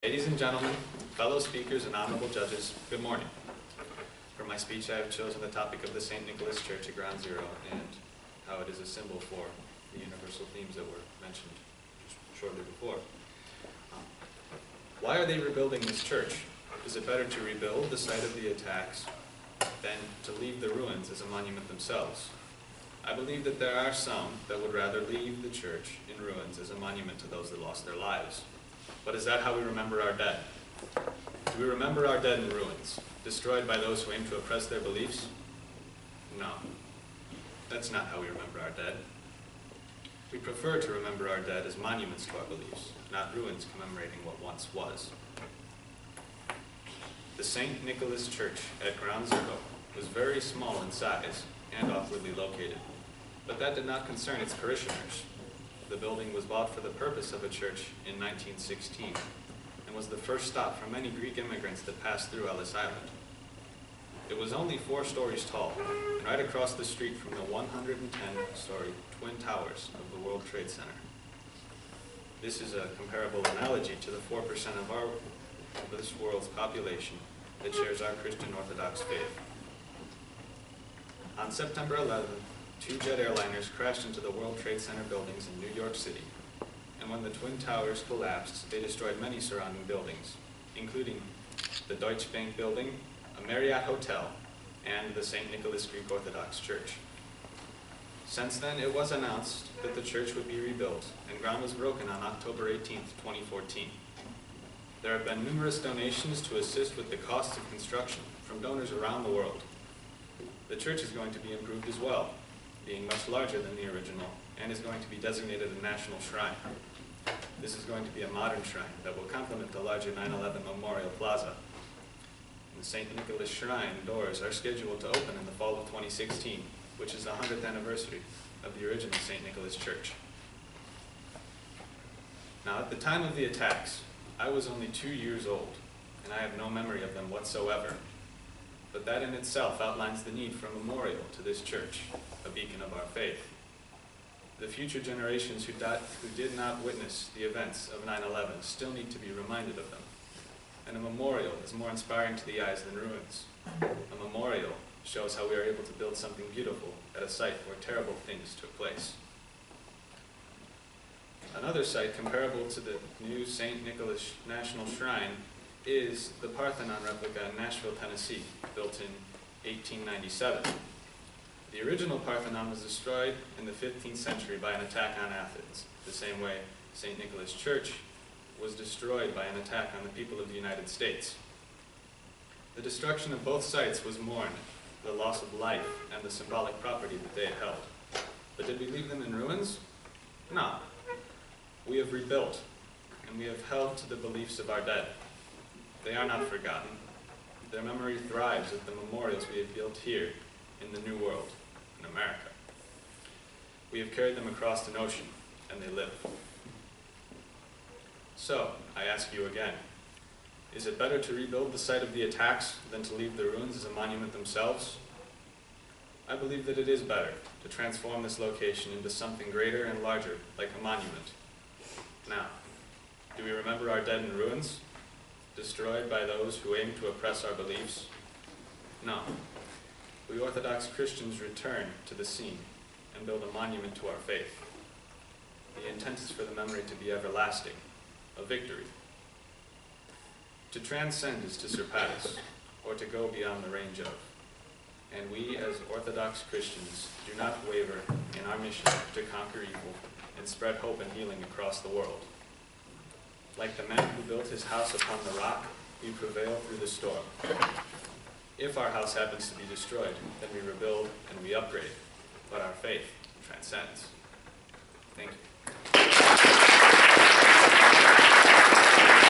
Ladies and gentlemen, fellow speakers and honorable judges, good morning. For my speech, I have chosen the topic of the St. Nicholas Church at Ground Zero and how it is a symbol for the universal themes that were mentioned shortly before. Why are they rebuilding this church? Is it better to rebuild the site of the attacks than to leave the ruins as a monument themselves? I believe that there are some that would rather leave the church in ruins as a monument to those that lost their lives. But is that how we remember our dead? Do we remember our dead in ruins, destroyed by those who aim to oppress their beliefs? No. That's not how we remember our dead. We prefer to remember our dead as monuments to our beliefs, not ruins commemorating what once was. The St. Nicholas Church at Ground Zero was very small in size and awkwardly located, but that did not concern its parishioners. The building was bought for the purpose of a church in 1916 and was the first stop for many Greek immigrants that passed through Ellis Island. It was only 4 stories tall and right across the street from the 110-story twin towers of the World Trade Center. This is a comparable analogy to the 4% of this world's population that shares our Christian Orthodox faith. On September 11th, 2 jet airliners crashed into the World Trade Center buildings in New York City, and when the Twin Towers collapsed, they destroyed many surrounding buildings, including the Deutsche Bank building, a Marriott hotel, and the St. Nicholas Greek Orthodox Church. Since then, it was announced that the church would be rebuilt, and ground was broken on October 18th, 2014. There have been numerous donations to assist with the costs of construction from donors around the world. The church is going to be improved as well, being much larger than the original, and is going to be designated a national shrine. This is going to be a modern shrine that will complement the larger 9/11 Memorial Plaza. The St. Nicholas Shrine doors are scheduled to open in the fall of 2016, which is the 100th anniversary of the original St. Nicholas Church. Now, at the time of the attacks, I was only 2 years old, and I have no memory of them whatsoever. But that in itself outlines the need for a memorial to this church, a beacon of our faith. The future generations who did not witness the events of 9/11 still need to be reminded of them. And a memorial is more inspiring to the eyes than ruins. A memorial shows how we are able to build something beautiful at a site where terrible things took place. Another site comparable to the new St. Nicholas National Shrine is the Parthenon replica in Nashville, Tennessee, built in 1897. The original Parthenon was destroyed in the 15th century by an attack on Athens, the same way St. Nicholas Church was destroyed by an attack on the people of the United States. The destruction of both sites was mourned, the loss of life and the symbolic property that they had held. But did we leave them in ruins? No. We have rebuilt, and we have held to the beliefs of our dead. They are not forgotten. Their memory thrives at the memorials we have built here in the New World, in America. We have carried them across an ocean, and they live. So, I ask you again, is it better to rebuild the site of the attacks than to leave the ruins as a monument themselves? I believe that it is better to transform this location into something greater and larger, like a monument. Now, do we remember our dead in ruins, destroyed by those who aim to oppress our beliefs? No. We Orthodox Christians return to the scene and build a monument to our faith. The intent is for the memory to be everlasting, a victory. To transcend is to surpass, or to go beyond the range of. And we, as Orthodox Christians, do not waver in our mission to conquer evil and spread hope and healing across the world. Like the man who built his house upon the rock, we prevail through the storm. If our house happens to be destroyed, then we rebuild and we upgrade, but our faith transcends. Thank you.